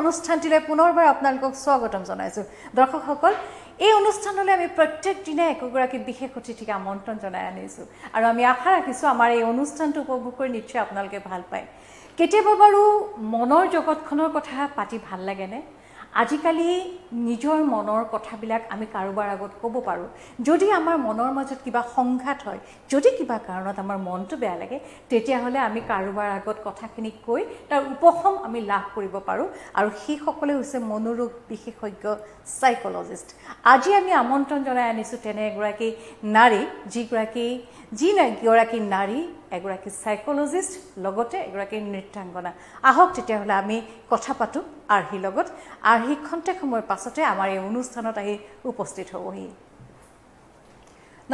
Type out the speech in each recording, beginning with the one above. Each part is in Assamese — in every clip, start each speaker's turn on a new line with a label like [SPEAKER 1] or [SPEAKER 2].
[SPEAKER 1] অনুষ্ঠানটিলৈ পুনৰবাৰ আপোনালোকক স্বাগতম জনাইছোঁ দৰ্শকসকল এই অনুষ্ঠানলৈ আমি প্ৰত্যেক দিনে একগৰাকী বিশেষ অতিথিক আমন্ত্ৰণ জনাই আনিছোঁ আৰু আমি আশা ৰাখিছোঁ আমাৰ এই অনুষ্ঠানটো উপভোগ কৰি নিশ্চয় আপোনালোকে ভাল পায় কেতিয়াবা বাৰু মনৰ জগতখনৰ কথা পাতি ভাল লাগেনে আজিকালি নিজৰ মনৰ কথাবিলাক আমি কাৰোবাৰ আগত ক'ব পাৰোঁ যদি আমাৰ মনৰ মাজত কিবা সংঘাত হয় যদি কিবা কাৰণত আমাৰ মনটো বেয়া লাগে তেতিয়াহ'লে আমি কাৰোবাৰ আগত কথাখিনি কৈ তাৰ উপশম আমি লাভ কৰিব পাৰোঁ আৰু সেইসকলে হৈছে মনোৰোগ বিশেষজ্ঞ সাইকোলজিষ্ট আজি আমি আমন্ত্ৰণ জনাই আনিছোঁ তেনে এগৰাকী নাৰী যিগৰাকী নাৰী এগৰাকী সাইকোলজিষ্ট লগতে এগৰাকী নৃত্যাংগনা আহক তেতিয়াহ'লে আমি কথা পাতোঁ আৰ্হিৰ লগত আৰ্হি খন্তেক সময়ৰ পাছতে আমাৰ এই অনুষ্ঠানত আহি উপস্থিত হ'বহি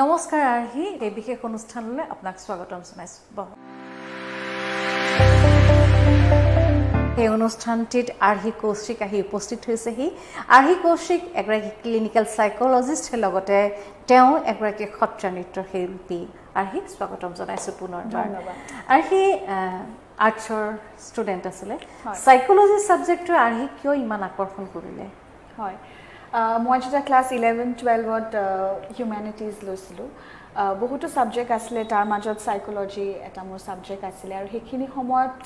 [SPEAKER 1] নমস্কাৰ আৰ্হি এই বিশেষ অনুষ্ঠানলৈ আপোনাক স্বাগতম জনাইছোঁ এই অনুষ্ঠানটিত আৰ্হি কৌশিক আহি উপস্থিত হৈছেহি আৰ্হি কৌশিক এগৰাকী ক্লিনিকেল সাইকোলজিষ্ট লগতে তেওঁ এগৰাকী সত্ৰীয়া নৃত্যশিল্পী আৰ্হিক স্বাগতম জনাইছোঁ পুনৰ
[SPEAKER 2] ধন্যবাদ
[SPEAKER 1] আৰ্হি আৰ্টছৰ ষ্টুডেণ্ট আছিলে সাইকোলজি ছাবজেক্টটো আৰ্হিক কিয় ইমান আকৰ্ষণ কৰিলে
[SPEAKER 2] হয় মই যেতিয়া ক্লাছ 11-12ত হিউমেনিটিজ লৈছিলোঁ বহুতো ছাবজেক্ট আছিলে তাৰ মাজত সাইকোলজি এটা মোৰ ছাবজেক্ট আছিলে আৰু সেইখিনি সময়ত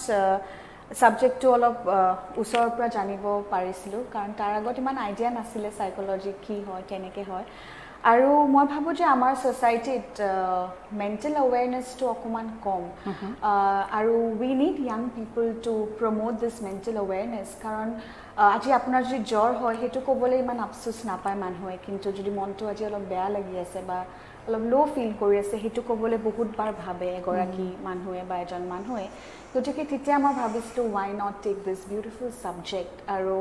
[SPEAKER 2] ছাবজেক্টটো অলপ ওচৰৰ পৰা জানিব পাৰিছিলোঁ কাৰণ তাৰ আগত ইমান আইডিয়া নাছিলে সাইকোলজি কি হয় কেনেকৈ হয় আৰু মই ভাবোঁ যে আমাৰ ছ'চাইটিত মেণ্টেল এৱেৰনেছটো অকণমান কম আৰু we need young people to promote this mental awareness কাৰণ আজি আপোনাৰ যদি জ্বৰ হয় সেইটো ক'বলৈ ইমান আফচোচ নাপায় মানুহে কিন্তু যদি মনটো আজি অলপ বেয়া লাগি আছে বা অলপ ল' ফিল কৰি আছে সেইটো ক'বলৈ বহুতবাৰ ভাবে এগৰাকী মানুহে বা এজন মানুহে গতিকে তেতিয়া মই ভাবিছিলোঁ why not take this beautiful subject আৰু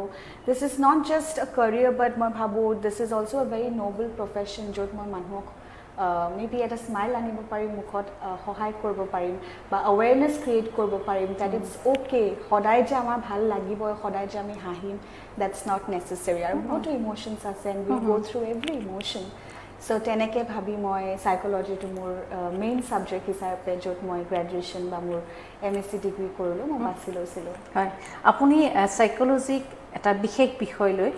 [SPEAKER 2] this is not just a career but মই ভাবোঁ this is also' a very noble profession য'ত মই মানুহক মেবি এটা স্মাইল আনিব পাৰিম মুখত সহায় কৰিব পাৰিম বা এৱেৰনেছ ক্ৰিয়েট কৰিব পাৰিম ডেট ইটছ অ'কে সদায় যে আমাৰ ভাল লাগিব সদায় যে আমি হাঁহিম ডেটছ নট নেচেচেৰী আৰু বহুতো ইম'শ্যনছ আছে এণ্ড উই গ' থ্ৰু এভৰি ইম'শ্যন চ' তেনেকৈ ভাবি মই সাইকোলজিটো মোৰ মেইন ছাবজেক্ট হিচাপে য'ত মই গ্ৰেজুৱেশ্যন বা মোৰ MSc ডিগ্ৰী কৰিলোঁ মই বাছি লৈছিলোঁ
[SPEAKER 1] হয় আপুনি সাইকোলজিক এটা বিশেষ বিষয় লৈ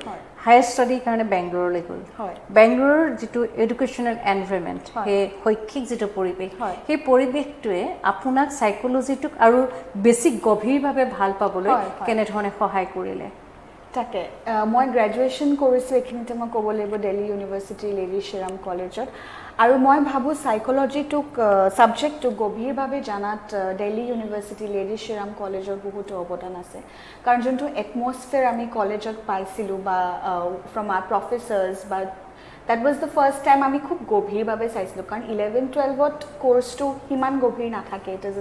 [SPEAKER 1] হায়াৰ ষ্টাডিৰ কাৰণে বেংগলোৰলৈ গ'ল
[SPEAKER 2] হয়
[SPEAKER 1] বেংগলোৰৰ যিটো এডুকেশ্যনেল এনভাইৰনমেণ্ট সেই শৈক্ষিক যিটো পৰিৱেশ সেই পৰিৱেশটোৱে আপোনাক সাইকোলজিটোক আৰু বেছি গভীৰভাৱে ভাল পাবলৈ কেনেধৰণে সহায় কৰিলে
[SPEAKER 2] তাকে মই গ্ৰেজুৱেশ্যন কৰিছোঁ এইখিনিতে মই ক'ব লাগিব দিল্লী ইউনিভাৰ্চিটি লেডি শ্ৰীৰাম কলেজত আৰু মই ভাবোঁ সাইকোলজিটোক ছাবজেক্টটোক গভীৰভাৱে জানাত দিল্লী ইউনিভাৰ্চিটি লেডি শ্ৰীৰাম কলেজৰ বহুতো অৱদান আছে কাৰণ যোনটো এটমছফিয়াৰ আমি কলেজত পাইছিলোঁ বা ফ্ৰম আৰ প্ৰফেচাৰ্ছ বা that was the first time আমি খুব গভীৰভাৱে চাইছিলোঁ কাৰণ 11-12ত কোৰ্চটো সিমান গভীৰ নাথাকে ইট ইজ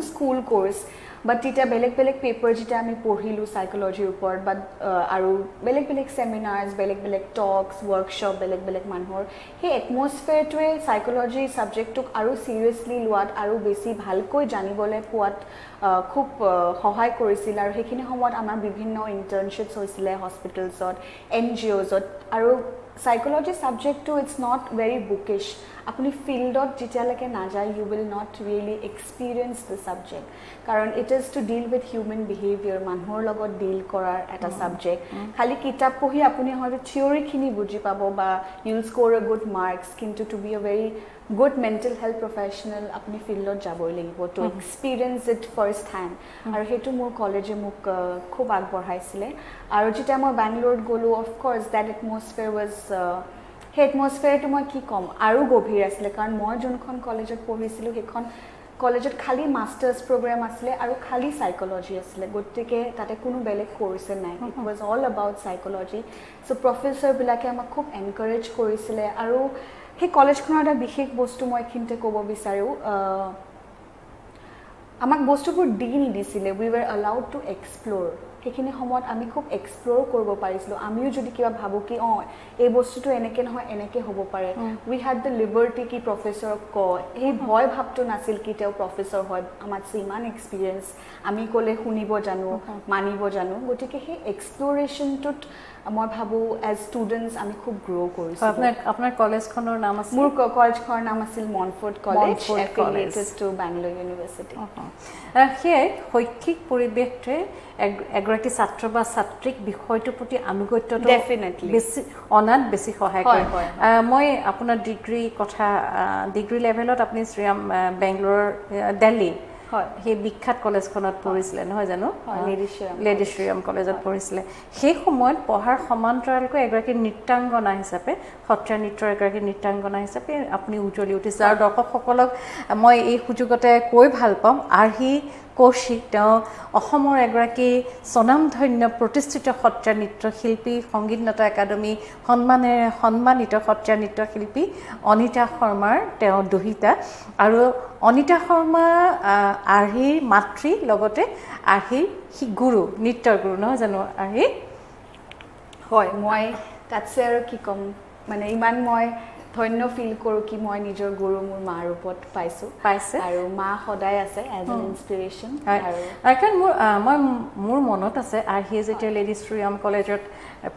[SPEAKER 2] স্কুল কোৰ্চ বাট তেতিয়া বেলেগ বেলেগ পেপাৰ যেতিয়া আমি পঢ়িলোঁ সাইকোলজিৰ ওপৰত বাট আৰু বেলেগ বেলেগ ছেমিনাৰ্ছ বেলেগ বেলেগ টকছ ৱৰ্কশ্বপ বেলেগ বেলেগ মানুহৰ সেই এটমছফিয়াৰটোৱে সাইকোলজি ছাবজেক্টটোক আৰু ছিৰিয়াছলি লোৱাত আৰু বেছি ভালকৈ জানিবলৈ পোৱাত খুব সহায় কৰিছিল আৰু সেইখিনি সময়ত আমাৰ বিভিন্ন ইণ্টাৰ্ণশ্বিপছ হৈছিলে হস্পিটেলছত NGOsত আৰু সাইকোলজি ছাবজেক্টটো ইটছ নট ভেৰি বুকিছ আপুনি ফিল্ডত যেতিয়ালৈকে নাযায় you will not really experience the subject কাৰণ it is to deal with human behaviour মানুহৰ লগত ডিল কৰাৰ এটা ছাবজেক্ট খালি কিতাপ পঢ়ি আপুনি হয়তো থিয়ৰিখিনি বুজি পাব বা you'll score a good marks কিন্তু to be a very good mental health professional আপুনি ফিল্ডত যাবই লাগিব to experience it first hand আৰু সেইটো মোৰ কলেজে মোক খুব আগবঢ়াইছিলে আৰু যেতিয়া মই বেংগলোৰত গ'লোঁ অফক'ৰ্ছ দেট এটমছফিয়াৰ ৱাজ সেই এটমছফিয়াৰটো মই কি ক'ম আৰু গভীৰ আছিলে কাৰণ মই যোনখন কলেজত পঢ়িছিলোঁ সেইখন কলেজত খালী মাষ্টাৰ্ছ প্ৰগ্ৰেম আছিলে আৰু খালী সাইকোলজি আছিলে গতিকে তাতে কোনো বেলেগ কৰ্ছে নাই it was all about psychology so' প্ৰফেচাৰবিলাকে আমাক খুব এনকাৰেজ কৰিছিলে আৰু সেই কলেজখনৰ এটা বিশেষ বস্তু মই এইখিনিতে ক'ব বিচাৰোঁ আমাক বস্তুবোৰ দি নিদিছিলে উই ৱেৰ এলাউড টু এক্সপ্ল'ৰ সেইখিনি সময়ত আমি খুব এক্সপ্ল'ৰ কৰিব পাৰিছিলোঁ আমিও যদি কিবা ভাবোঁ কি এই বস্তুটো এনেকৈ নহয় এনেকৈ হ'ব পাৰে উই হেড দ্য লিবাৰ্টি কি প্ৰফেচৰক কয় সেই ভয় ভাৱটো নাছিল কি তেওঁ প্ৰফেচৰ হয় আমাৰ ইমান এক্সপিৰিয়েঞ্চ আমি ক'লে শুনিব জানো মানিব জানো গতিকে সেই এক্সপ্ল'ৰেশ্যনটোত মই ভাবোঁ এজ ষ্টুডেণ্টছ আমি খুব গ্ৰ' কৰিছোঁ
[SPEAKER 1] আপোনাৰ কলেজখনৰ নাম আছিল
[SPEAKER 2] মোৰ কলেজখনৰ নাম আছিল Montfort college affiliated to Bangalore university
[SPEAKER 1] সেয়াই শৈক্ষিক পৰিৱেশটোৱে এগৰাকী ছাত্ৰ বা ছাত্ৰীক বিষয়টোৰ প্ৰতি আনুগত্যটো
[SPEAKER 2] Definitely.
[SPEAKER 1] বেছি অনাত বেছি সহায় কৰে মই আপোনাৰ ডিগ্ৰী লেভেলত আপুনি শ্ৰীৰাম বেংগলোৰ দিল্লী সেই বিখ্যাত কলেজখনত পঢ়িছিলে নহয় জানো লেডি শ্ৰীৰাম কলেজত পঢ়িছিলে সেই সময়ত পঢ়াৰ সমান্তৰালকৈ এগৰাকী নৃত্যাংগনা হিচাপে সত্ৰীয়া নৃত্যৰ এগৰাকী নৃত্যাংগনা হিচাপে আপুনি উজ্জ্বলি উঠিছে আৰু দৰ্শকসকলক মই এই সুযোগতে কৈ ভাল পাম আৰ্হি কৌশিক তেওঁ অসমৰ এগৰাকী স্বনামধন্য প্ৰতিষ্ঠিত সত্ৰীয়া নৃত্যশিল্পী সংগীত নাটক একাডেমী সন্মানেৰে সন্মানিত সত্ৰীয়া নৃত্যশিল্পী অনিতা শৰ্মাৰ তেওঁ দহিতা আৰু অনিতা শৰ্মা আৰ্হিৰ মাতৃ লগতে আৰ্হিৰ গুৰু নৃত্যৰ গুৰু নহয় জানো আৰ্হি
[SPEAKER 2] হয় মই তাতছে আৰু কি ক'ম মানে ইমান মই ধন্য ফিল কৰোঁ কি মই নিজৰ গুৰু মোৰ মাৰ ওপৰত পাইছে আৰু মা সদায় আছে এজ এন ইনস্পিৰেশ্যন
[SPEAKER 1] আৰু কাৰণ মোৰ মনত আছে আৰ্হিয়ে যেতিয়া লেডি শ্ৰীৰাম কলেজত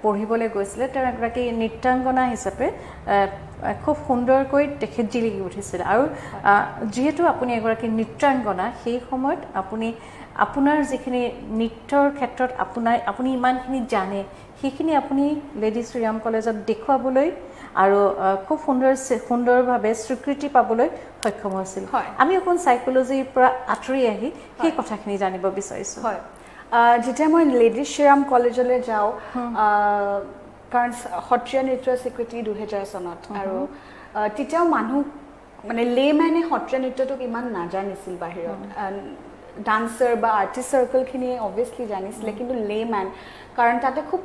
[SPEAKER 1] পঢ়িবলৈ গৈছিলে তেওঁ এগৰাকী নৃত্যাংগনা হিচাপে খুব সুন্দৰকৈ তেখেত জিলিকি উঠিছিল আৰু যিহেতু আপুনি এগৰাকী নৃত্যাংগনা সেই সময়ত আপুনি আপোনাৰ যিখিনি নৃত্যৰ ক্ষেত্ৰত আপুনি ইমানখিনি জানে সেইখিনি আপুনি লেডি শ্ৰীৰাম কলেজত দেখুৱাবলৈ আৰু খুব সুন্দৰভাৱে স্বীকৃতি পাবলৈ সক্ষম হৈছিল আমি অকণ সাইকোলজিৰ পৰা আঁতৰি আহি সেই কথাখিনি জানিব বিচাৰিছোঁ
[SPEAKER 2] হয় যেতিয়া মই লেডি শ্ৰীৰাম কলেজলৈ যাওঁ কাৰণ সত্ৰীয়া নৃত্যৰ স্বীকৃতি 2000 চনত আৰু তেতিয়াও মানুহ মানে লেমেনে সত্ৰীয়া নৃত্যটোক ইমান নাজানিছিল বাহিৰত ডান্সাৰ বা আৰ্টিষ্ট চাৰ্কলখিনিয়ে অবভিয়াছলি জানিছিলে কিন্তু লেমেন কাৰণ তাতে খুব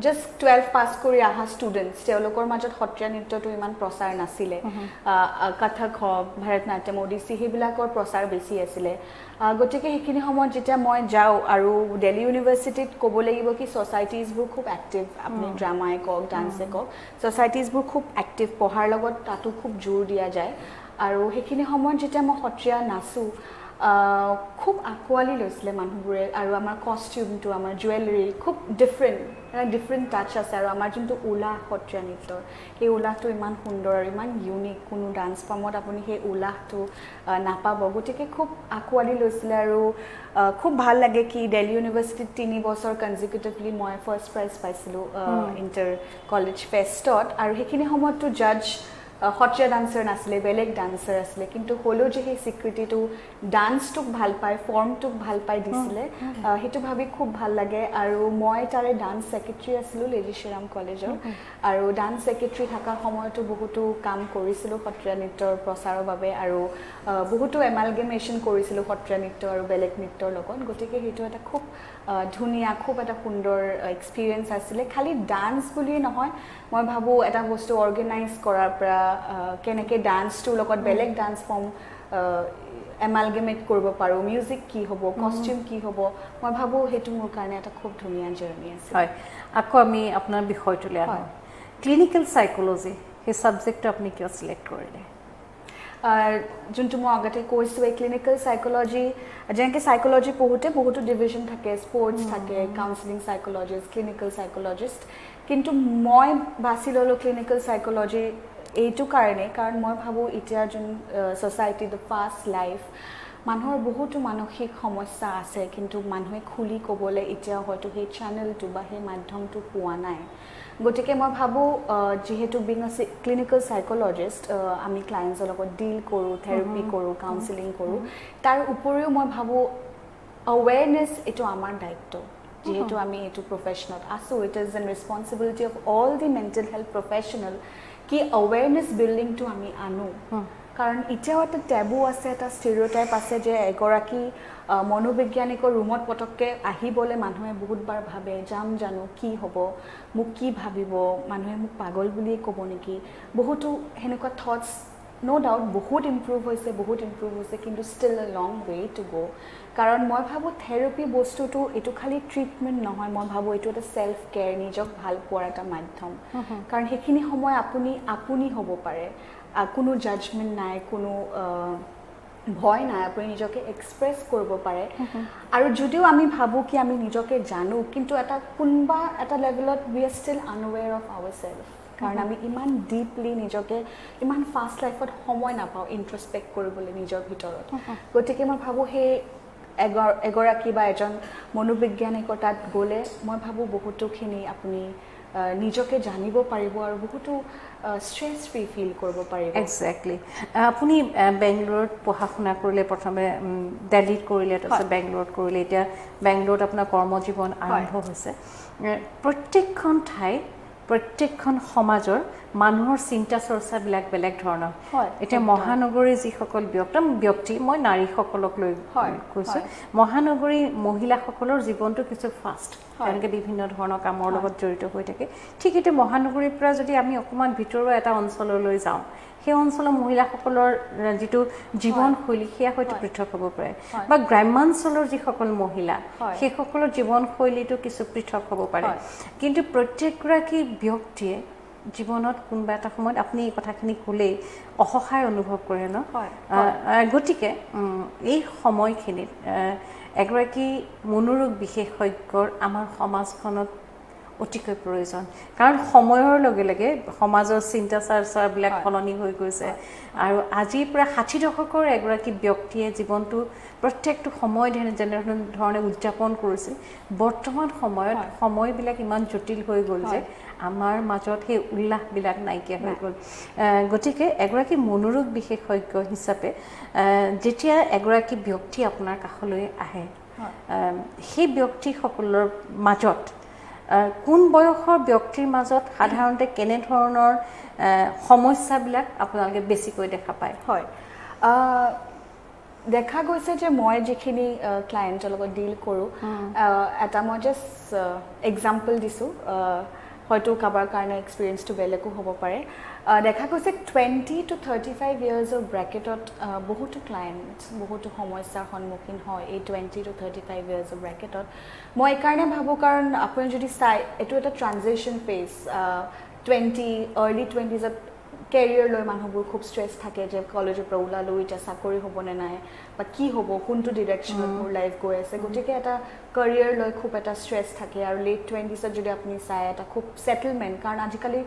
[SPEAKER 2] জাষ্ট 12 পাছ কৰি অহা ষ্টুডেণ্টছ তেওঁলোকৰ মাজত সত্ৰীয়া নৃত্যটো ইমান প্ৰচাৰ নাছিলে কথক হওক ভাৰতনাট্যম ওডিচি সেইবিলাকৰ প্ৰচাৰ বেছি আছিলে গতিকে সেইখিনি সময়ত যেতিয়া মই যাওঁ আৰু দিল্লী ইউনিভাৰ্চিটিত ক'ব লাগিব কি ছ'চাইটিজবোৰ খুব এক্টিভ আপুনি ড্ৰামাই কওক ডান্সে কওক ছ'চাইটিজবোৰ খুব এক্টিভ পঢ়াৰ লগত তাতো খুব জোৰ দিয়া যায় আৰু সেইখিনি সময়ত যেতিয়া মই সত্ৰীয়া নাচোঁ খুব আঁকোৱালি লৈছিলে মানুহবোৰে আৰু আমাৰ কষ্টিউমটো আমাৰ জুৱেলাৰী খুব ডিফাৰেণ্ট টাচ আছে আৰু আমাৰ যোনটো উলাহ সত্ৰীয়া নৃত্যৰ সেই উলাহটো ইমান সুন্দৰ আৰু ইমান ইউনিক কোনো ডান্স ফৰ্মত আপুনি সেই উলাহটো নাপাব গতিকে খুব আঁকোৱালি লৈছিলে আৰু খুব ভাল লাগে কি দিল্লী ইউনিভাৰ্চিটিত 3 বছৰ কনজিকিউটিভলি মই ফাৰ্ষ্ট প্ৰাইজ পাইছিলোঁ ইণ্টাৰ কলেজ ফেষ্টত আৰু সেইখিনি সময়ততো জাজ সত্ৰীয়া ডান্সাৰ নাছিলে বেলেগ ডান্সাৰ আছিলে কিন্তু হ'লেও যে সেই স্বীকৃতিটো ডান্সটোক ভাল পায় ফৰ্মটোক ভাল পাই দিছিলে সেইটো ভাবি খুব ভাল লাগে আৰু মই তাৰে ডান্স ছেক্ৰেটাৰী আছিলোঁ লেডি শ্ৰীৰাম কলেজৰ আৰু ডান্স ছেক্ৰেটাৰী থকাৰ সময়তো বহুতো কাম কৰিছিলোঁ সত্ৰীয়া নৃত্যৰ প্ৰচাৰৰ বাবে আৰু বহুতো এমালগেমেশ্যন কৰিছিলোঁ সত্ৰীয়া নৃত্য আৰু বেলেগ নৃত্যৰ লগত গতিকে সেইটো এটা খুব ধুনীয়া খুব এটা সুন্দৰ এক্সপিৰিয়েঞ্চ আছিলে খালি ডান্স বুলিয়ে নহয় মই ভাবোঁ এটা বস্তু অৰ্গেনাইজ কৰাৰ পৰা কেনেকৈ ডান্সটোৰ লগত বেলেগ ডান্স ফৰ্ম এমালগেমেট কৰিব পাৰোঁ মিউজিক কি হ'ব কষ্টিউম কি হ'ব মই ভাবোঁ সেইটো মোৰ কাৰণে এটা খুব ধুনীয়া জাৰ্ণি আছে
[SPEAKER 1] হয় আকৌ আমি আপোনাৰ বিষয়টোলৈ আহোঁ ক্লিনিকেল চাইকোলজি সেই ছাবজেক্টটো আপুনি কিয় চিলেক্ট কৰিলে
[SPEAKER 2] যোনটো মই আগতে কৈছোঁ এই ক্লিনিকেল চাইকোলজি যেনেকৈ চাইকোলজি পঢ়োঁতে বহুতো ডিভিজন থাকে স্পৰ্টছ থাকে কাউন্সেলিং চাইকোলজিষ্ট ক্লিনিকেল চাইকোলজিষ্ট কিন্তু মই বাছি ল'লোঁ ক্লিনিকেল চাইকোলজি এইটো কাৰণে কাৰণ মই ভাবোঁ এতিয়া যোন ছ'চাইটি দ্য ফাষ্ট লাইফ মানুহৰ বহুতো মানসিক সমস্যা আছে কিন্তু মানুহে খুলি ক'বলৈ এতিয়াও হয়তো সেই চেনেলটো বা সেই মাধ্যমটো পোৱা নাই গতিকে মই ভাবোঁ যিহেতু বিং আ ক্লিনিকেল চাইকোলজিষ্ট আমি ক্লায়েণ্টছৰ লগত ডিল কৰোঁ থেৰাপি কৰোঁ কাউন্সেলিং কৰোঁ তাৰ উপৰিও মই ভাবোঁ এৱেৰনেছ এইটো আমাৰ দায়িত্ব যিহেতু আমি এইটো প্ৰফেশ্যনত আছোঁ it is an responsibility of all the mental health professional কি এৱেৰনেছ বিল্ডিংটো আমি আনো কাৰণ এতিয়াও এটা টেবু আছে এটা ষ্টেৰিঅ'টাইপ আছে যে এগৰাকী মনোবিজ্ঞানিকৰ ৰুমত পটককৈ আহিবলৈ মানুহে বহুতবাৰ ভাবে যাম জানো কি হ'ব মোক কি ভাবিব মানুহে মোক পাগল বুলিয়ে ক'ব নেকি বহুতো সেনেকুৱা থটছ নো ডাউট বহুত ইম্প্ৰুভ হৈছে কিন্তু still a long way to গ' কাৰণ মই ভাবোঁ থেৰাপি বস্তুটো এইটো খালি ট্ৰিটমেণ্ট নহয় মই ভাবোঁ এইটো এটা ছেল্ফ কেয়াৰ নিজক ভাল পোৱাৰ এটা মাধ্যম কাৰণ সেইখিনি সময় আপুনি হ'ব পাৰে কোনো জাজমেণ্ট নাই কোনো ভয় নাই আপুনি নিজকে এক্সপ্ৰেছ কৰিব পাৰে আৰু যদিও আমি ভাবোঁ কি আমি নিজকে জানো কিন্তু এটা কোনোবা এটা লেভেলত we are still unaware of our self কাৰণ আমি ইমান ডিপলি নিজকে ইমান ফাষ্ট লাইফত সময় নাপাওঁ ইন্ট্ৰস্পেক্ট কৰিবলৈ নিজৰ ভিতৰত গতিকে মই ভাবোঁ সেই এগৰাকী বা এজন মনোবিজ্ঞানিকৰ তাত গ'লে মই ভাবোঁ বহুতোখিনি আপুনি নিজকে জানিব পাৰিব আৰু বহুতো ষ্ট্ৰেছ ফ্ৰী ফিল কৰিব পাৰিব
[SPEAKER 1] এক্সেক্টলি আপুনি বেংগলোৰত পঢ়া শুনা কৰিলে প্ৰথমে দিল্লীত কৰিলে তাৰপিছত বেংগলোৰত কৰিলে এতিয়া বেংগলোৰত আপোনাৰ কৰ্মজীৱন আৰম্ভ হৈছে প্ৰত্যেকখন ঠাই প্ৰত্যেকখন সমাজৰ মানুহৰ চিন্তা চৰ্চাবিলাক বেলেগ ধৰণৰ এতিয়া মহানগৰীৰ যিসকল ব্যক্তি মই নাৰীসকলক লৈ কৈছোঁ মহানগৰী মহিলাসকলৰ জীৱনটো কিছু ফাষ্ট তেওঁলোকে বিভিন্ন ধৰণৰ কামৰ লগত জড়িত হৈ থাকে ঠিক এতিয়া মহানগৰীৰ পৰা যদি আমি অকণমান ভিতৰুৱা এটা অঞ্চললৈ যাওঁ সেই অঞ্চলৰ মহিলাসকলৰ যিটো জীৱনশৈলী সেয়া হয়তো পৃথক হ'ব পাৰে বা গ্ৰাম্যাঞ্চলৰ যিসকল মহিলা সেইসকলৰ জীৱনশৈলীটো কিছু পৃথক হ'ব পাৰে কিন্তু প্ৰত্যেকগৰাকী ব্যক্তিয়ে জীৱনত কোনোবা এটা সময়ত আপুনি এই কথাখিনি ক'লেই অসহায় অনুভৱ কৰে ন গতিকে এই সময়খিনিত এগৰাকী মনোৰোগ বিশেষজ্ঞৰ আমাৰ সমাজখনত অতিকৈ প্ৰয়োজন কাৰণ সময়ৰ লগে লগে সমাজৰ চিন্তা চৰ্চাবিলাক সলনি হৈ গৈছে আৰু আজিৰ পৰা ৬০ দশকৰ এগৰাকী ব্যক্তিয়ে জীৱনটো প্ৰত্যেকটো সময় যেনেধৰণে উদযাপন কৰিছিল বৰ্তমান সময়ত সময়বিলাক ইমান জটিল হৈ গ'ল যে আমাৰ মাজত সেই উল্লাসবিলাক নাইকিয়া হৈ গ'ল গতিকে এগৰাকী মনোৰোগ বিশেষজ্ঞ হিচাপে যেতিয়া এগৰাকী ব্যক্তি আপোনাৰ কাষলৈ আহে সেই ব্যক্তিসকলৰ মাজত কোন বয়সৰ ব্যক্তিৰ মাজত সাধাৰণতে কেনেধৰণৰ সমস্যাবিলাক আপোনালোকে বেছিকৈ দেখা পায়
[SPEAKER 2] হয় দেখা গৈছে যে মই যিখিনি ক্লায়েণ্টৰ লগত ডিল কৰোঁ এটা মই জাষ্ট এক্সাম্পল দিছোঁ হয়তো কাৰোবাৰ কাৰণে এক্সপিৰিয়েঞ্চটো বেলেগো হ'ব পাৰে দেখা গৈছে 20 to 35 ইয়াৰ্ছৰ ব্ৰেকেটত বহুতো ক্লায়েণ্ট বহুতো সমস্যাৰ সন্মুখীন হয় এই 20 to 35 ইয়াৰ্ছৰ ব্ৰেকেটত মই এইকাৰণে ভাবোঁ কাৰণ আপুনি যদি চাই এইটো এটা ট্ৰানজিশ্যন ফেজ 20 আৰ্লি 20ছত কেৰিয়াৰ লৈ মানুহবোৰ খুব ষ্ট্ৰেছ থাকে যে কলেজৰ পৰা ওলালোঁ এতিয়া চাকৰি হ'বনে নাই বা কি হ'ব কোনটো ডিৰেকশ্যনত মোৰ লাইফ গৈ আছে গতিকে এটা কেৰিয়াৰ লৈ খুব এটা ষ্ট্ৰেছ থাকে আৰু লেট 20ছত যদি আপুনি চাই এটা খুব ছেটেলমেণ্ট কাৰণ আজিকালি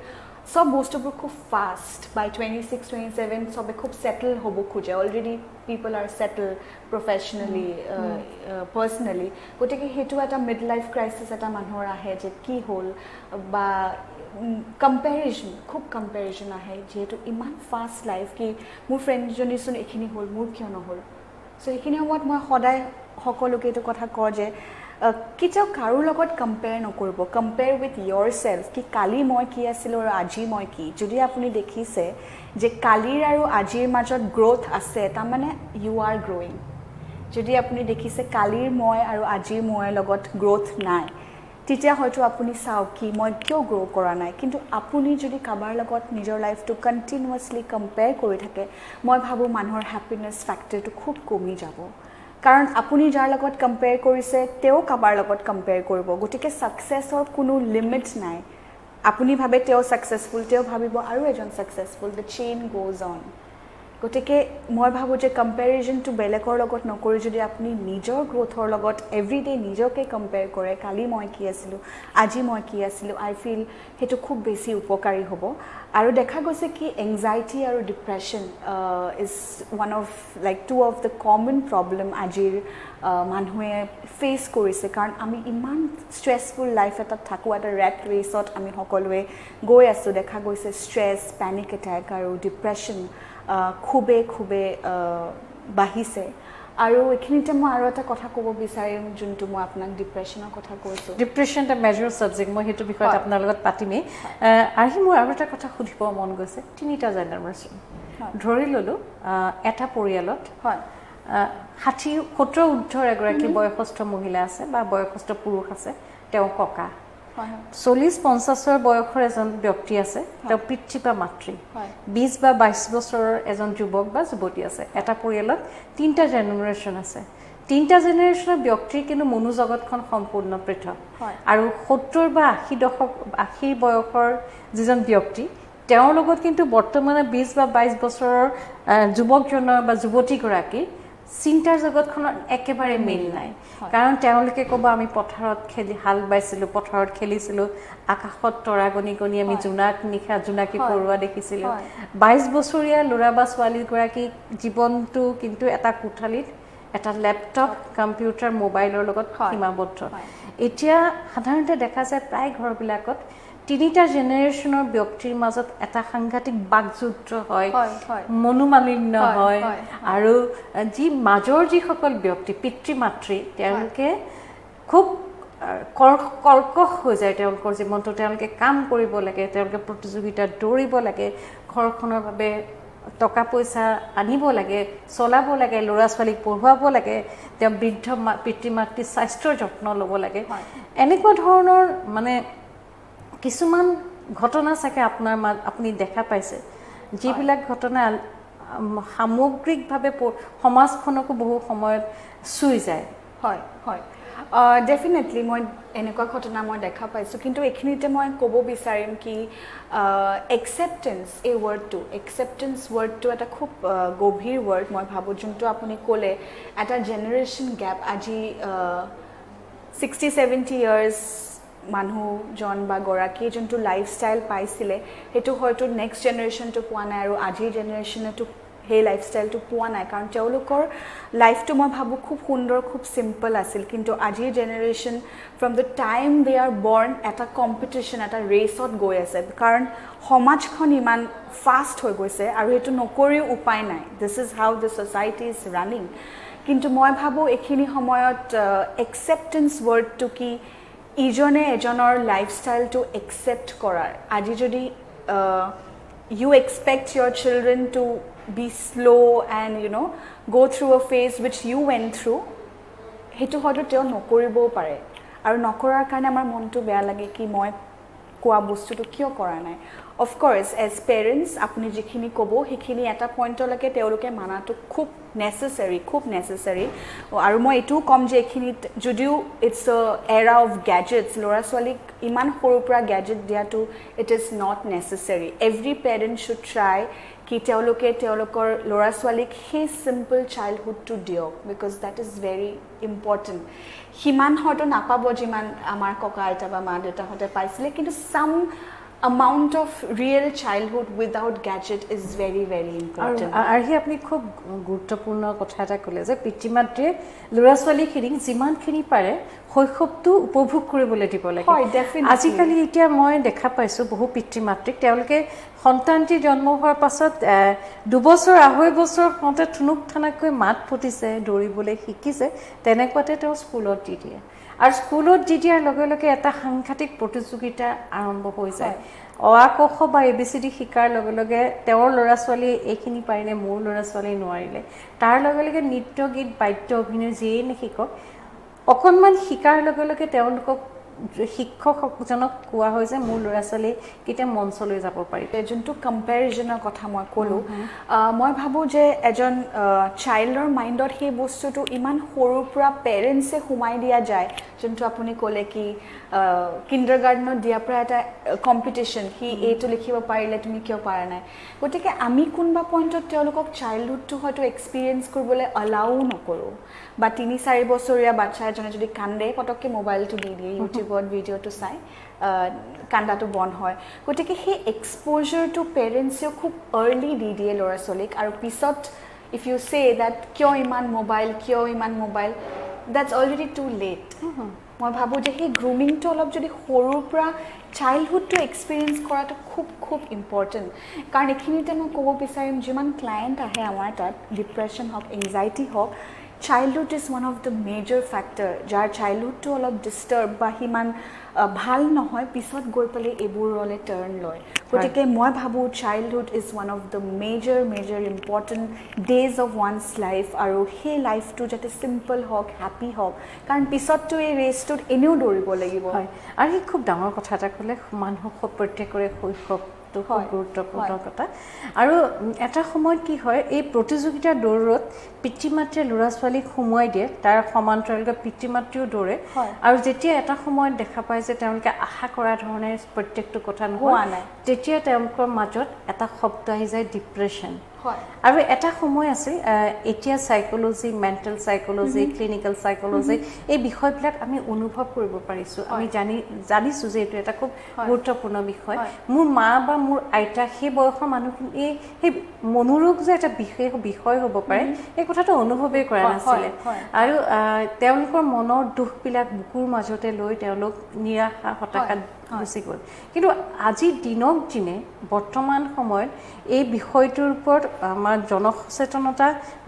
[SPEAKER 2] সব বস্তুবোৰ খুব ফাষ্ট বাই 26, 27 সবে খুব ছেটেল হ'ব খোজে অলৰেডি পিপল আৰ ছেটেল প্ৰফেশ্যনেলি পাৰ্চনেলি গতিকে সেইটো এটা মিড লাইফ ক্ৰাইচিছ এটা মানুহৰ আহে যে কি হ'ল বা কম্পেৰিজন খুব কম্পেৰিজন আহে যিহেতু ইমান ফাষ্ট লাইফ কি মোৰ ফ্ৰেণ্ডজনীচোন এইখিনি হ'ল মোৰ কিয় নহ'ল চ' সেইখিনি সময়ত মই সদায় সকলোকে এইটো কথা কওঁ যে কেতিয়াও কাৰো লগত কম্পেয়াৰ নকৰিব কম্পেয়াৰ উইথ ইয়ৰ চেল্ফ কি কালি মই কি আছিলোঁ আৰু আজি মই কি যদি আপুনি দেখিছে যে কালিৰ আৰু আজিৰ মাজত গ্ৰ'থ আছে তাৰমানে ইউ আৰ গ্ৰ'য়িং যদি আপুনি দেখিছে কালিৰ মই আৰু আজিৰ মই লগত গ্ৰ'থ নাই তেতিয়া হয়তো আপুনি চাওক কি মই কিয় গ্ৰ' কৰা নাই কিন্তু আপুনি যদি কাৰোবাৰ লগত নিজৰ লাইফটো কণ্টিনিউৱাছলি কম্পেয়াৰ কৰি থাকে মই ভাবোঁ মানুহৰ হেপিনেছ ফেক্টৰটো খুব কমি যাব কাৰণ আপুনি যাৰ লগত কম্পেয়াৰ কৰিছে তেওঁ কাৰোবাৰ লগত কম্পেয়াৰ কৰিব গতিকে ছাকচেছৰ কোনো লিমিট নাই আপুনি ভাবে তেওঁ ছাকচেছফুল তেওঁ ভাবিব আৰু এজন successful the chain goes on গতিকে মই ভাবোঁ যে কম্পেৰিজনটো বেলেগৰ লগত নকৰি যদি আপুনি নিজৰ গ্ৰ'থৰ লগত এভৰিডে নিজকে কম্পেয়াৰ কৰে কালি মই কি আছিলোঁ আজি মই কি আছিলোঁ আই ফিল সেইটো খুব বেছি উপকাৰী হ'ব আৰু দেখা গৈছে কি এংজাইটি আৰু depression is one of like to of the common problem আজিৰ মানুহে ফেচ কৰিছে কাৰণ আমি ইমান ষ্ট্ৰেছফুল লাইফ এটাত থাকোঁ এটা ৰেট ৰেচত আমি সকলোৱে গৈ আছোঁ দেখা গৈছে ষ্ট্ৰেছ পেনিক এটেক আৰু ডিপ্ৰেশ্যন খুবেই বাঢ়িছে আৰু এইখিনিতে মই আৰু এটা কথা ক'ব বিচাৰিম যোনটো মই আপোনাক ডিপ্ৰেশ্যনৰ কথা কৈছোঁ
[SPEAKER 1] ডিপ্ৰেশ্যন এটা মেজৰ ছাবজেক্ট মই সেইটো বিষয়ত আপোনাৰ লগত পাতিমেই আহি মোৰ আৰু এটা কথা সুধিব মন গৈছে 3টা জেনেৰেশ্যন ধৰি ল'লোঁ এটা পৰিয়ালত 60-70 ঊৰ্ধৰ এগৰাকী বয়সস্থ মহিলা আছে বা বয়সস্থ পুৰুষ আছে তেওঁ ককা 40-50 বয়সৰ এজন ব্যক্তি আছে তেওঁ পিতৃ বা মাতৃ 20 বা 22 বছৰৰ এজন যুৱক বা যুৱতী আছে এটা পৰিয়ালত 3টা জেনেৰেশ্যন আছে 3টা জেনেৰেশ্যনৰ ব্যক্তিৰ কিন্তু মনোজগতখন সম্পূৰ্ণ পৃথক আৰু 70 বা 80 বয়সৰ যিজন ব্যক্তি তেওঁৰ লগত কিন্তু বৰ্তমানে 20 বা 22 বছৰৰ যুৱকজনৰ বা যুৱতীগৰাকী চিন্তাৰ জগতখনৰ একেবাৰে মিল নাই কাৰণ তেওঁলোকে ক'ব আমি পথাৰত হাল বাইছিলোঁ পথাৰত খেলিছিলোঁ আকাশত তৰা গণি গণি আমি জোনাকী পৰুৱা দেখিছিলোঁ 22 বছৰীয়া ল'ৰা বা ছোৱালীগৰাকী জীৱনটো কিন্তু এটা কোঠালিত এটা লেপটপ কম্পিউটাৰ মোবাইলৰ লগত সীমাবদ্ধ এতিয়া সাধাৰণতে দেখা যায় প্ৰায় ঘৰবিলাকত তিনিটা জেনেৰেশ্যনৰ ব্যক্তিৰ মাজত এটা সাংঘাতিক বাকযুদ্ধ হয় মনোমালিন্য হয় আৰু মাজৰ যিসকল ব্যক্তি পিতৃ মাতৃ তেওঁলোকে খুব কৰ্কশ হৈ যায় তেওঁলোকৰ জীৱনটো তেওঁলোকে কাম কৰিব লাগে তেওঁলোকে প্ৰতিযোগিতাত দৌৰিব লাগে ঘৰখনৰ বাবে টকা পইচা আনিব লাগে চলাব লাগে ল'ৰা ছোৱালীক পঢ়ুৱাব লাগে তেওঁ বৃদ্ধ পিতৃ মাতৃৰ স্বাস্থ্যৰ যত্ন ল'ব লাগে এনেকুৱা ধৰণৰ মানে কিছুমান ঘটনা চাগে আপুনি দেখা পাইছে যিবিলাক ঘটনা সামগ্ৰিকভাৱে সমাজখনকো বহু সময়ত চুই যায়
[SPEAKER 2] হয় হয় ডেফিনেটলি মই এনেকুৱা ঘটনা মই দেখা পাইছোঁ কিন্তু এইখিনিতে মই ক'ব বিচাৰিম কি একচেপ্টেঞ্চ এই ৱৰ্ডটো এটা খুব গভীৰ ৱৰ্ড মই ভাবোঁ যোনটো আপুনি ক'লে এটা জেনেৰেশ্যন গেপ আজি 60-70 ইয়াৰ্ছ মানুহজন বা গৰাকীয়ে যোনটো লাইফষ্টাইল পাইছিলে সেইটো হয়তো নেক্সট জেনেৰেশ্যনটো পোৱা নাই আৰু আজিৰ জেনেৰেশ্যনতো সেই লাইফষ্টাইলটো পোৱা নাই কাৰণ তেওঁলোকৰ লাইফটো মই ভাবোঁ খুব সুন্দৰ খুব চিম্পল আছিল কিন্তু আজিৰ generation from the time they are born এটা কম্পিটিশ্যন এটা ৰেচত গৈ আছে কাৰণ সমাজখন ইমান ফাষ্ট হৈ গৈছে আৰু সেইটো নকৰিও উপায় নাই this is how the society is running কিন্তু মই ভাবোঁ এইখিনি সময়ত একচেপ্টেঞ্চ ৱৰ্ডটো কি ইজনে এজনৰ লাইফষ্টাইলটো একচেপ্ট কৰাৰ আজি যদি you expect your children to be slow and go through a phase which you went through hetu hoyto teo nokoribo pare aru nokorar karone amar montu beya lage ki moi koa bostu to kyo kora nai of course as parents apni jikhini kobo hekhini eta point lake teoluke manato khub necessary aru moi etu kom je ekhini jodio it's a era of gadgets lora swalik iman horu pura gadget dia to it is not necessary every parent should try ki teolokor lora swalik he simple childhood to diok because that is very important himan hoto napabo jiman amar koka aita ba ma deta hote paisile kintu some amount of real childhood without gadget is very important
[SPEAKER 1] আৰু আপুনি খুব গুৰুত্বপূৰ্ণ কথা এটা ক'লে যে পিতৃ মাতৃয়ে ল'ৰা ছোৱালীখিনিক যিমানখিনি পাৰে শৈশৱটো উপভোগ কৰিবলৈ দিব লাগে আজিকালি এতিয়া মই দেখা পাইছোঁ বহু পিতৃ মাতৃক তেওঁলোকে সন্তানটি জন্ম হোৱাৰ পাছত 2 বছৰ 2.5 বছৰ হওঁতে থুনুক থানাকৈ মাত ফুটিছে দৌৰিবলৈ শিকিছে তেনেকুৱাতে তেওঁ স্কুলত দি দিয়ে আৰু স্কুলত দি দিয়াৰ লগে লগে এটা সাংঘাতিক প্ৰতিযোগিতা আৰম্ভ হৈ যায় অ আ ক খ বা এবিচিডি শিকাৰ লগে লগে তেওঁৰ ল'ৰা ছোৱালী এইখিনি পাৰিলে মোৰ ল'ৰা ছোৱালী নোৱাৰিলে তাৰ লগে লগে নৃত্য গীত বাদ্য অভিনয় যিয়েই নিশিকক অকণমান শিকাৰ লগে লগে তেওঁলোকক শিক্ষকজনক কোৱা হয় যে মোৰ ল'ৰা ছোৱালী কেতিয়া মঞ্চলৈ যাব পাৰিব
[SPEAKER 2] যোনটো কম্পেৰিজনৰ কথা মই ক'লোঁ মই ভাবোঁ যে এজন চাইল্ডৰ মাইণ্ডত সেই বস্তুটো ইমান সৰুৰ পৰা পেৰেণ্টছে সোমাই দিয়া যায় যোনটো আপুনি ক'লে কি কিণ্ডাৰ গাৰ্ডেনত দিয়াৰ পৰা এটা কম্পিটিশ্যন সি এইটো লিখিব পাৰিলে তুমি কিয় পৰা নাই গতিকে আমি কোনোবা পইণ্টত তেওঁলোকক চাইল্ডহুডটো হয়তো এক্সপিৰিয়েঞ্চ কৰিবলৈ এলাউ নকৰোঁ বা 3-4 বছৰীয়া বাচ্চা এজনে যদি কান্দে পটককৈ মোবাইলটো দি দিয়ে ইউটিউবত ভিডিঅ'টো চাই কান্দাটো বন্ধ হয় গতিকে সেই এক্সপ'জাৰটো পেৰেণ্টছেও খুব আৰ্লি দি দিয়ে ল'ৰা ছোৱালীক আৰু পিছত ইফ ইউ চে ডেট কিয় ইমান mobile that's already too late মই ভাবোঁ যে সেই গ্ৰুমিংটো অলপ যদি সৰুৰ পৰা চাইল্ডহুডটো এক্সপিৰিয়েঞ্চ কৰাটো খুব ইম্পৰ্টেণ্ট কাৰণ এইখিনিতে মই ক'ব বিচাৰিম যিমান ক্লায়েণ্ট আহে আমাৰ তাত ডিপ্ৰেশ্যন হওক এংজাইটি হওক childhood is one of the major factor যাৰ চাইল্ডহুডটো অলপ ডিষ্টাৰ্ব বা সিমান ভাল নহয় পিছত গৈ পেলাই এইবোৰলৈ টাৰ্ণ লয় গতিকে মই ভাবোঁ childhood is one of the major important days of one's life আৰু সেই লাইফটো যাতে চিম্পল হওক হেপী হওক কাৰণ পিছততো এই ৰেচটোত এনেও দৌৰিব লাগিব
[SPEAKER 1] হয় আৰু সি খুব ডাঙৰ কথা এটা ক'লে মানুহক প্ৰত্যেকৰে শৈশৱটো খুব গুৰুত্বপূৰ্ণ কথা আৰু এটা সময়ত কি হয় এই প্ৰতিযোগিতাৰ দৌৰত পিতৃ মাতৃয়ে ল'ৰা ছোৱালীক সোমোৱাই দিয়ে তাৰ সমান্তৰালকৈ পিতৃ মাতৃও দৌৰে আৰু যেতিয়া এটা সময়ত দেখা পায় যে তেওঁলোকে আশা কৰা ধৰণে প্ৰত্যেকটো কথা নোহোৱা নাই তেতিয়া তেওঁলোকৰ মাজত এটা শব্দ আহি যায় ডিপ্ৰেশ্যন
[SPEAKER 2] হয়
[SPEAKER 1] আৰু এটা সময় আছিল এতিয়া psychology mental psychology clinical psychology এই বিষয়বিলাক আমি অনুভৱ কৰিব পাৰিছোঁ আমি জানিছোঁ যে এইটো এটা খুব গুৰুত্বপূৰ্ণ বিষয় মোৰ মা বা মোৰ আইতা সেই বয়সৰ মানুহখিনি সেই মনোৰোগ যে এটা বিষয় হ'ব পাৰে এই কথাটো অনুভৱেই কৰা নাছিলে আৰু তেওঁলোকৰ মনৰ দুখবিলাক বুকুৰ মাজতে লৈ তেওঁলোক নিৰাশা হতাশাত গুচি গ'ল কিন্তু আজি দিনক দিনে বৰ্তমান সময়ত এই বিষয়টোৰ ওপৰত আমাৰ জনসচেতনতা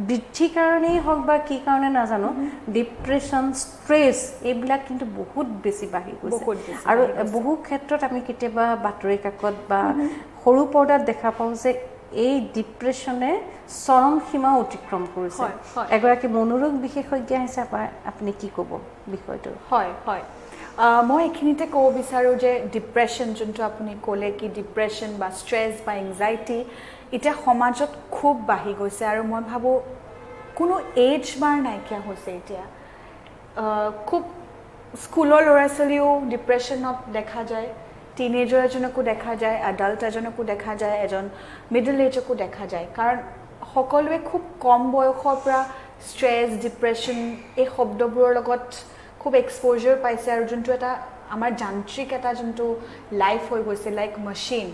[SPEAKER 1] বৃদ্ধিৰ কাৰণেই হওক বা কি কাৰণে নাজানো ডিপ্ৰেশ্যন ষ্ট্ৰেছ এইবিলাক কিন্তু বহুত বেছি বাঢ়ি গৈছে আৰু বহু ক্ষেত্ৰত আমি কেতিয়াবা বাতৰি কাকত বা সৰু পৰ্দাত দেখা পাওঁ যে এই ডিপ্ৰেশ্যনে চৰম সীমা অতিক্ৰম কৰিছে এগৰাকী মনোৰোগ বিশেষজ্ঞ হিচাপে আপুনি কি ক'ব বিষয়টো
[SPEAKER 2] হয় হয় মই এইখিনিতে ক'ব বিচাৰোঁ যে ডিপ্ৰেশ্যন যোনটো আপুনি ক'লে কি ডিপ্ৰেশ্যন বা ষ্ট্ৰেছ বা এংজাইটি এতিয়া সমাজত খুব বাঢ়ি গৈছে আৰু মই ভাবোঁ কোনো এজ বাৰ নাইকিয়া হৈছে এতিয়া খুব স্কুলৰ ল'ৰা ছোৱালীও ডিপ্ৰেশ্যনত দেখা যায় টিনেজাৰ এজনকো দেখা যায় এডাল্ট এজনকো দেখা যায় এজন মিডল এজকো দেখা যায় কাৰণ সকলোৱে খুব কম বয়সৰ পৰা ষ্ট্ৰেছ ডিপ্ৰেশ্যন এই শব্দবোৰৰ লগত খুব এক্সপ'জাৰ পাইছে আৰু যোনটো এটা আমাৰ যান্ত্ৰিক এটা যোনটো লাইফ হৈ গৈছে লাইক মেচিন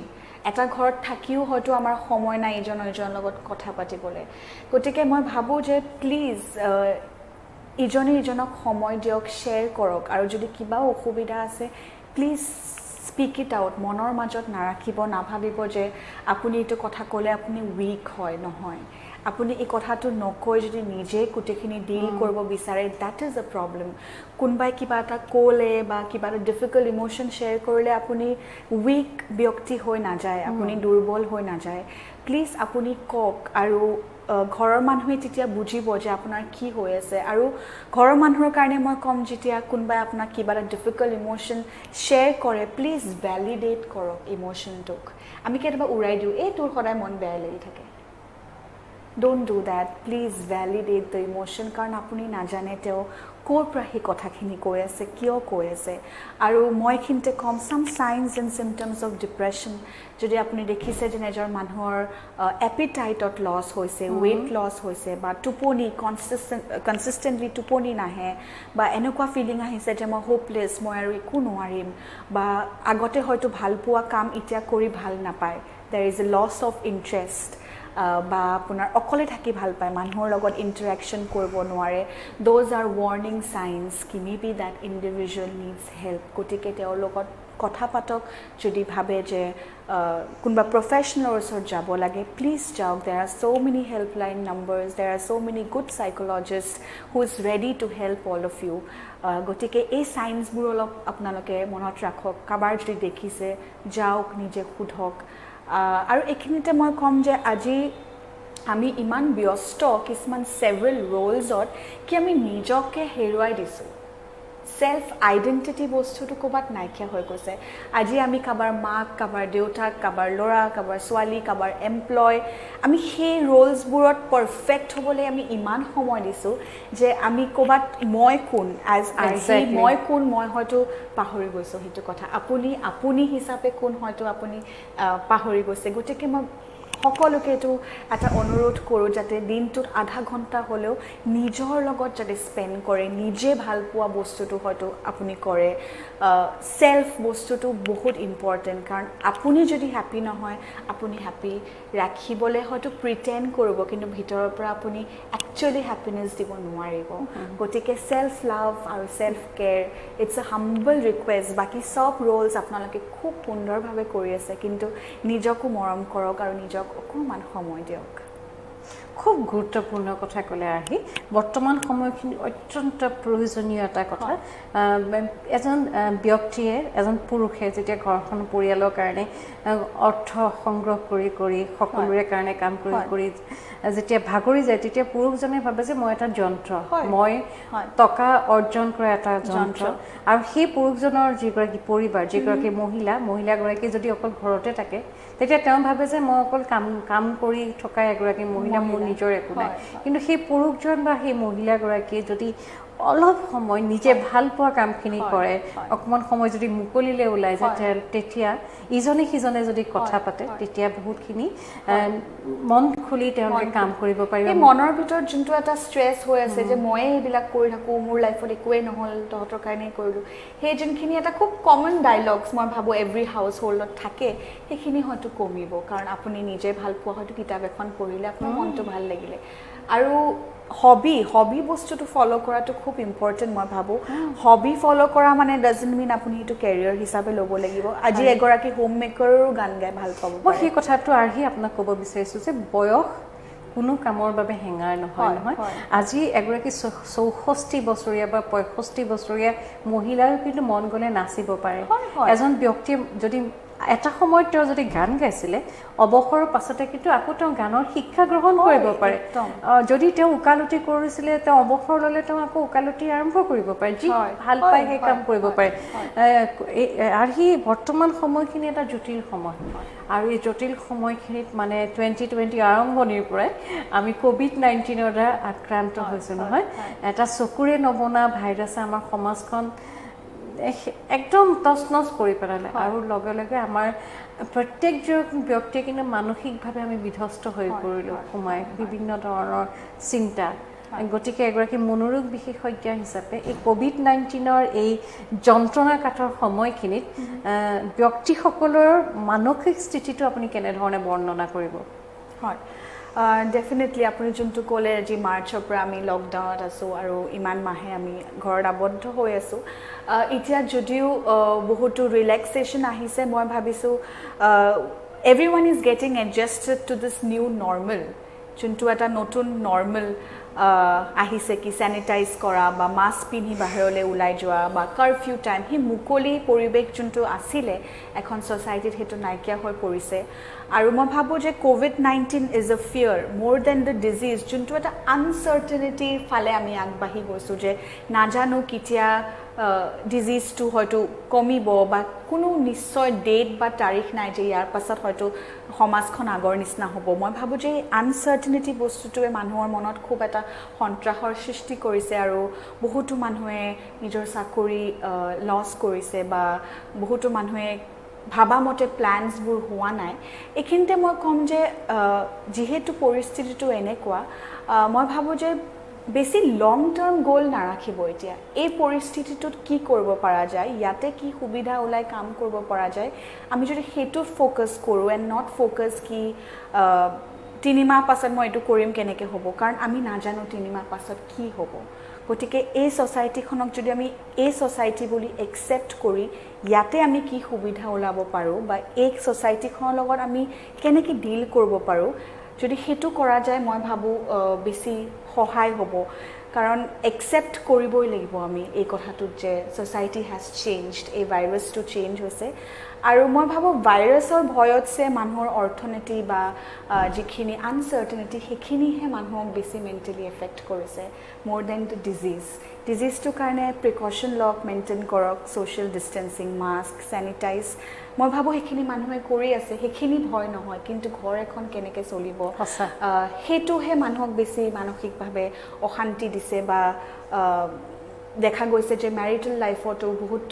[SPEAKER 2] এটা ঘৰত থাকিও হয়তো আমাৰ সময় নাই ইজনৰ লগত কথা পাতিবলৈ গতিকে মই ভাবোঁ যে প্লিজ ইজনে ইজনক সময় দিয়ক শ্বেয়াৰ কৰক আৰু যদি কিবা অসুবিধা আছে প্লিজ স্পীক ইট আউট মনৰ মাজত নাৰাখিব নাভাবিব যে আপুনি এইটো কথা ক'লে আপুনি উইক হয় নহয় আপুনি এই কথাটো নকৈ যদি নিজে গোটেইখিনি ডিল কৰিব বিচাৰে দ্যাট ইজ আ প্ৰব্লেম কোনোবাই কিবা এটা ক'লে বা কিবা এটা ডিফিকাল্ট ইম'শ্যন শ্বেয়াৰ কৰিলে আপুনি উইক ব্যক্তি হৈ নাযায় আপুনি দুৰ্বল হৈ নাযায় প্লিজ আপুনি কওক আৰু ঘৰৰ মানুহে তেতিয়া বুজিব যে আপোনাৰ কি হৈ আছে আৰু ঘৰৰ মানুহৰ কাৰণে মই ক'ম যেতিয়া কোনোবাই আপোনাক কিবা এটা ডিফিকাল্ট ইম'শ্যন শ্বেয়াৰ কৰে প্লিজ ভেলিডেট কৰক ইম'শ্যনটোক আমি কেতিয়াবা উৰাই দিওঁ এই তোৰ সদায় মন বেয়া লাগি থাকে Don't do that. Please validate the emotion কাৰণ আপুনি নাজানে তেওঁ ক'ৰ পৰা সেই কথাখিনি কৈ আছে কিয় কৈ আছে আৰু মই এইখিনিতে ক'ম চাম signs and symptoms of depression যদি আপুনি দেখিছে যে এজন মানুহৰ এপিটাইটত লছ হৈছে ৱেইট লছ হৈছে বা টোপনি কনচিষ্টেণ্টলি টোপনি নাহে বা এনেকুৱা ফিলিং আহিছে যে মই হোপলেছ মই আৰু একো নোৱাৰিম বা আগতে হয়তো ভাল পোৱা কাম এতিয়া কৰি ভাল নাপায় there is a loss of interest বা আপোনাৰ অকলে থাকি ভাল পায় মানুহৰ লগত ইণ্টাৰেকশ্যন কৰিব নোৱাৰে দ'জ আৰ ৱাৰ্ণিং চাইনছ কি may be that individual needs help গতিকে তেওঁৰ লগত কথা পাতক যদি ভাবে যে কোনোবা প্ৰফেশ্যনেলৰ ওচৰত যাব লাগে প্লিজ যাওক there are so' many helpline numbers there are so' many good psychologist who is ready to help all of you গতিকে এই চাইন্সবোৰ অলপ আপোনালোকে মনত ৰাখক কাৰোবাৰ যদি দেখিছে যাওক নিজে সোধক আৰু এইখিনিতে মই ক'ম যে আজি আমি ইমান ব্যস্ত কিছুমান ছেভাৰেল ৰ'লছত কি আমি নিজকে হেৰুৱাই দিছোঁ সেলফ আইডেণ্টিটি বস্তুটো ক'ৰবাত নাইকিয়া হৈ গৈছে আজি আমি কাৰোবাৰ মাক কাৰোবাৰ দেউতাক কাৰোবাৰ ল'ৰা কাৰোবাৰ ছোৱালী কাৰোবাৰ এমপ্লয় আমি সেই ৰ'লছবোৰত পাৰফেক্ট হ'বলৈ আমি ইমান সময় দিছোঁ যে আমি ক'ৰবাত মই কোন এজ মই কোন মই হয়তো পাহৰি গৈছোঁ সেইটো কথা আপুনি হিচাপে কোন হয়তো আপুনি পাহৰি গৈছে গতিকে মই সকলোকে এইটো এটা অনুৰোধ কৰোঁ যাতে দিনটোত আধা ঘণ্টা হ'লেও নিজৰ লগত যাতে স্পেণ্ড কৰে নিজে ভাল পোৱা বস্তুটো হয়তো আপুনি কৰে সেলফ বস্তুটো বহুত ইম্পৰ্টেণ্ট কাৰণ আপুনি যদি হেপী নহয় আপুনি হেপী ৰাখিবলৈ হয়তো প্ৰিটেণ্ড কৰিব কিন্তু ভিতৰৰ পৰা আপুনি একচুৱেলি হেপিনেছ দিব নোৱাৰিব গতিকে সেলফ লাভ আৰু self care it's a humble request বাকী চব ৰ'লছ আপোনালোকে খুব সুন্দৰভাৱে কৰি আছে কিন্তু নিজকো মৰম কৰক আৰু নিজক অকণমান সময় দিয়ক
[SPEAKER 1] খুব গুৰুত্বপূৰ্ণ কথা ক'লে আহি বৰ্তমান সময়খিনি অত্যন্ত প্ৰয়োজনীয় এটা কথা এজন ব্যক্তিয়ে এজন পুৰুষে যেতিয়া ঘৰখন পৰিয়ালৰ কাৰণে অৰ্থ সংগ্ৰহ কৰি সকলোৰে কাৰণে কাম কৰি যেতিয়া ভাগৰি যায় তেতিয়া পুৰুষজনে ভাবে যে মই এটা যন্ত্ৰ মই টকা অৰ্জন কৰা এটা যন্ত্ৰ আৰু সেই পুৰুষজনৰ যিগৰাকী পৰিবাৰ যিগৰাকী মহিলাগৰাকী যদি অকল ঘৰতে থাকে তেতিয়া তেওঁ ভাবে যে মই অকল কাম কৰি থকা এগৰাকী মহিলা মোৰ নিজৰ একো নাই কিন্তু সেই পুৰুষজন বা সেই মহিলাগৰাকীয়ে যদি অলপ সময় নিজে ভাল পোৱা কামখিনি কৰে অকমান সময় যদি মুকলিলে ওলাই যায় তেতিয়া ইজনে সিজনে যদি কথা পাতে তেতিয়া বহুতখিনি মন খুলি তেওঁলোকে কাম কৰিব পাৰিব
[SPEAKER 2] এই মনৰ ভিতৰত যোনটো এটা ষ্ট্ৰেছ হৈ আছে যে মই এইবিলাক কৰি থাকোঁ মোৰ লাইফত একোৱেই নহ'ল তহঁতৰ কাৰণেই কৰিলোঁ সেই যোনখিনি এটা খুব কমন ডাইলগছ মই ভাবোঁ এভৰি হাউচ হোল্ডত থাকে সেইখিনি হয়তো কমিব কাৰণ আপুনি নিজে ভাল পোৱা হয়তো কিতাপ এখন পঢ়িলে আপোনাৰ মনটো ভাল লাগিলে আৰু হবি বস্তুটো ফলো কৰাটো খুব ইম্পৰ্টেণ্ট মই ভাবোঁ হবি ফলো কৰা মানে ডাজন্ট মিন আপুনি সেইটো কেৰিয়াৰ হিচাপে ল'ব লাগিব আজি এগৰাকী হোম মেকাৰৰো গান গাই ভাল পাব
[SPEAKER 1] মই সেই কথাটো আহি আপোনাক ক'ব বিচাৰিছোঁ যে বয়স কোনো কামৰ বাবে হেঙাৰ নহয় আজি এগৰাকী 64 বছৰীয়া বা 65 বছৰীয়া মহিলাও কিন্তু মন গ'লে নাচিব পাৰে এজন ব্যক্তিয়ে যদি এটা সময়ত তেওঁ যদি গান গাইছিলে অৱসৰৰ পাছতে কিন্তু আকৌ তেওঁ গানৰ শিক্ষা গ্ৰহণ কৰিব পাৰে যদি তেওঁ উকালতি কৰিছিলে তেওঁ অৱসৰ ল'লে তেওঁ আকৌ উকালতি আৰম্ভ কৰিব পাৰে যি ভাল পায় সেই কাম কৰিব পাৰে আৰু সেই বৰ্তমান সময়খিনি এটা জটিল সময় আৰু এই জটিল সময়খিনিত মানে 2020 আৰম্ভণিৰ পৰাই আমি COVID-19ৰ দ্বাৰা আক্ৰান্ত হৈছোঁ নহয় এটা চকুৰে নবনা ভাইৰাছে আমাৰ সমাজখন একদম তছনছ কৰি পেলালে আৰু লগে লগে আমাৰ প্ৰত্যেকজন ব্যক্তিয়ে কিন্তু মানসিকভাৱে আমি বিধ্বস্ত হৈ পৰিলোঁ সোমাই বিভিন্ন ধৰণৰ চিন্তা গতিকে এগৰাকী মনোৰোগ বিশেষজ্ঞ হিচাপে এই COVID-19ৰ এই যন্ত্ৰণাকাতৰ সময়খিনিত ব্যক্তিসকলৰ মানসিক স্থিতিটো আপুনি কেনেধৰণে বৰ্ণনা কৰিব
[SPEAKER 2] হয় ডেফিনেটলি আপুনি যোনটো ক'লে আজি মাৰ্চৰ পৰা আমি লকডাউনত আছোঁ আৰু ইমান মাহে আমি ঘৰত আবদ্ধ হৈ আছোঁ এতিয়া যদিও বহুতো ৰিলেক্সেশ্যন আহিছে মই ভাবিছোঁ everyone is getting adjusted two this new normal যোনটো এটা নতুন নৰ্মেল আহিছে কি চেনিটাইজ কৰা বা মাস্ক পিন্ধি বাহিৰলৈ ওলাই যোৱা বা কাৰফিউ টাইম সেই মুকলি পৰিৱেশ যোনটো আছিলে এখন ছ'চাইটিত সেইটো নাইকিয়া হৈ পৰিছে আৰু মই ভাবোঁ যে COVID-19 ইজ এ ফিয়াৰ মোৰ দেন দ্য ডিজিজ যোনটো এটা আনচাৰ্টেনিটিৰ ফালে আমি আগবাঢ়ি গৈছোঁ যে নাজানো কেতিয়া ডিজিজটো হয়তো কমিব বা কোনো নিশ্চয় ডেট বা তাৰিখ নাই যে ইয়াৰ পাছত হয়তো সমাজখন আগৰ নিচিনা হ'ব মই ভাবোঁ যে আনচাৰ্টেনিটি বস্তুটোৱে মানুহৰ মনত খুব এটা সন্ত্ৰাসৰ সৃষ্টি কৰিছে আৰু বহুতো মানুহে নিজৰ চাকৰি লছ কৰিছে বা বহুতো মানুহে ভাবা মতে প্লেনছবোৰ হোৱা নাই এইখিনিতে মই ক'ম যে যিহেতু পৰিস্থিতিটো এনেকুৱা মই ভাবোঁ যে বেছি লং টাৰ্ম গ'ল নাৰাখিব এতিয়া এই পৰিস্থিতিটোত কি কৰিব পৰা যায় ইয়াতে কি সুবিধা ওলাই কাম কৰিব পৰা যায় আমি যদি সেইটোত ফ'কাছ কৰোঁ এণ্ড নট ফ'কাছ কি 3 মাহ পাছত মই এইটো কৰিম কেনেকৈ হ'ব কাৰণ আমি নাজানো 3 মাহ পাছত কি হ'ব গতিকে এই ছ'চাইটিখনক যদি আমি এই ছ'চাইটি বুলি একচেপ্ট কৰি ইয়াতে আমি কি সুবিধা ওলাব পাৰোঁ বা এই ছ'চাইটিখনৰ লগত আমি কেনেকৈ ডিল কৰিব পাৰোঁ যদি সেইটো কৰা যায় মই ভাবোঁ বেছি সহায় হ'ব কাৰণ একচেপ্ট কৰিবই লাগিব আমি এই কথাটোত যে ছ'চাইটি হেজ চেঞ্জড এই ভাইৰাছটো চেঞ্জ হৈছে আৰু মই ভাবোঁ ভাইৰাছৰ ভয়তছে মানুহৰ অৰ্থনীতি বা যিখিনি আনচাৰ্টেনিটি সেইখিনিহে মানুহক বেছি মেণ্টেলি এফেক্ট কৰিছে মোৰ দেন দ্য ডিজিজটোৰ কাৰণে প্ৰিকশ্যন লওক মেইনটেইন কৰক ছ'চিয়েল ডিষ্টেঞ্চিং মাস্ক চেনিটাইজ মই ভাবোঁ সেইখিনি মানুহে কৰি আছে সেইখিনি ভয় নহয় কিন্তু ঘৰ এখন কেনেকৈ চলিব সেইটোহে মানুহক বেছি মানসিকভাৱে অশান্তি দিছে বা দেখা গৈছে যে মেৰিটেল লাইফতো বহুত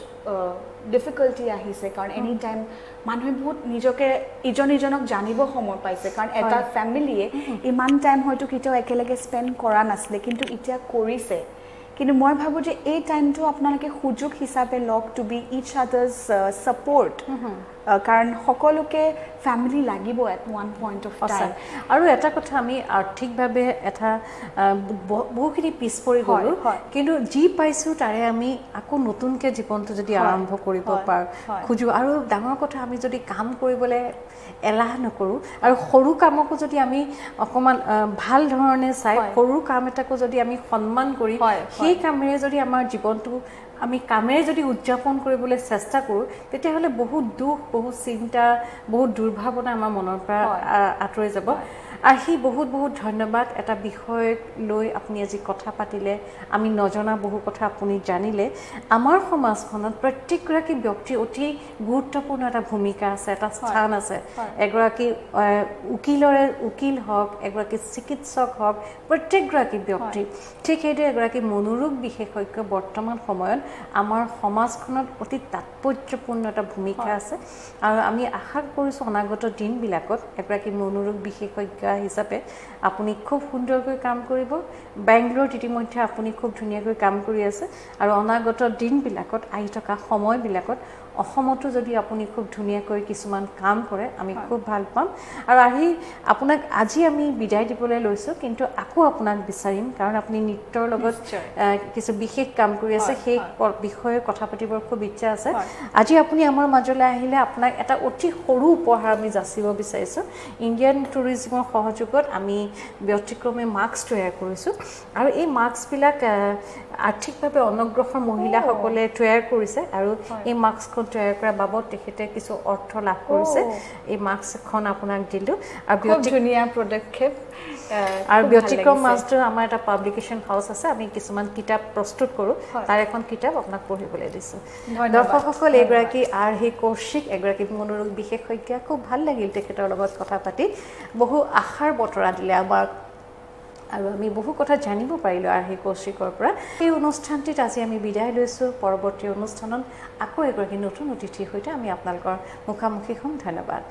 [SPEAKER 2] ডিফিকাল্টি আহিছে কাৰণ এনি টাইম মানুহে বহুত নিজকে ইজনক জানিব সময় পাইছে কাৰণ এটা ফেমিলিয়ে ইমান টাইম হয়তো কেতিয়াও একেলগে স্পেণ্ড কৰা নাছিলে কিন্তু এতিয়া কৰিছে কিন্তু মই ভাবোঁ যে এই টাইমটো আপোনালোকে সুযোগ হিচাপে লওক টু বি ইচ আদাৰ্ছ ছাপোৰ্ট কাৰণ সকলোকে ফেমিলি লাগিব at one point of time
[SPEAKER 1] আৰু এটা কথা আমি আৰ্থিকভাৱে এটা বহুখিনি পিছ পৰি গ'লোঁ কিন্তু যি পাইছোঁ তাৰে আমি আকৌ নতুনকৈ জীৱনটো যদি আৰম্ভ কৰিব খোজোঁ আৰু ডাঙৰ কথা আমি যদি কাম কৰিবলৈ এলাহ নকৰোঁ আৰু সৰু কামকো যদি আমি অকণমান ভাল ধৰণে চাই সৰু কাম এটাকো যদি আমি সন্মান কৰি সেই কামেৰে যদি আমাৰ জীৱনটো আমি কামেৰে যদি উদযাপন কৰিবলৈ চেষ্টা কৰোঁ তেতিয়াহ'লে বহুত দুখ বহুত চিন্তা বহুত দুৰ্ভাৱনা আমাৰ মনৰ পৰা আঁতৰি যাব আৰু সি বহুত বহুত ধন্যবাদ এটা বিষয় লৈ আপুনি আজি কথা পাতিলে আমি নজনা বহু কথা আপুনি জানিলে আমাৰ সমাজখনত প্ৰত্যেকগৰাকী ব্যক্তিৰ অতি গুৰুত্বপূৰ্ণ এটা ভূমিকা আছে এটা স্থান আছে এগৰাকী উকিল হওক এগৰাকী চিকিৎসক হওক প্ৰত্যেকগৰাকী ব্যক্তি ঠিক সেইদৰে এগৰাকী মনোৰোগ বিশেষজ্ঞ বৰ্তমান সময়ত আমাৰ সমাজখনত অতি তাৎপৰ্যপূৰ্ণ এটা ভূমিকা আছে আৰু আমি আশা কৰিছোঁ অনাগত দিনবিলাকত এগৰাকী মনোৰোগ বিশেষজ্ঞ হিচাপে আপুনি খুব সুন্দৰকৈ কাম কৰিব বেংগলোৰত ইতিমধ্যে আপুনি খুব ধুনীয়াকৈ কাম কৰি আছে আৰু অনাগত দিনবিলাকত আহি থকা সময়বিলাকত অসমতো যদি আপুনি খুব ধুনীয়াকৈ কিছুমান কাম কৰে আমি খুব ভাল পাম আৰু আপোনাক আজি আমি বিদায় দিবলৈ লৈছোঁ কিন্তু আকৌ আপোনাক বিচাৰিম কাৰণ আপুনি নৃত্যৰ লগত কিছু বিশেষ কাম কৰি আছে সেই বিষয়ে কথা পাতিবৰ খুব ইচ্ছা আছে আজি আপুনি আমাৰ মাজলৈ আহিলে আপোনাক এটা অতি সৰু উপহাৰ আমি যাচিব বিচাৰিছোঁ ইণ্ডিয়ান টুৰিজিমৰ সহযোগত আমি ব্যতিক্ৰমে মাস্ক তৈয়াৰ কৰিছোঁ আৰু এই মাস্কবিলাক আৰ্থিকভাৱে অনগ্ৰসৰ মহিলাসকলে তৈয়াৰ কৰিছে আৰু এই মাস্কখন তৈয়াৰ কৰা বাবদ তেখেতে কিছু অৰ্থ লাভ কৰিছে এই মাস্কখন আপোনাক দিলোঁ আৰু
[SPEAKER 2] ধুনীয়া পদক্ষেপ
[SPEAKER 1] আৰু ব্যতিক্ৰম মাছটো আমাৰ এটা পাব্লিকেশ্যন হাউচ আছে আমি কিছুমান কিতাপ প্ৰস্তুত কৰোঁ তাৰ এখন কিতাপ আপোনাক পঢ়িবলৈ দিছোঁ দৰ্শকসকল এগৰাকী কৌশিক এগৰাকী মনোৰোগ বিশেষজ্ঞ খুব ভাল লাগিল তেখেতৰ লগত কথা পাতি বহু আশাৰ বতৰা দিলে আমাক আৰু আমি বহু কথা জানিব পাৰিলোঁ কৌশিকৰ পৰা এই অনুষ্ঠানটিত আজি আমি বিদায় লৈছোঁ পৰৱৰ্তী অনুষ্ঠানত আকৌ এগৰাকী নতুন অতিথিৰ সৈতে আমি আপোনালোকৰ মুখামুখি হ'ম ধন্যবাদ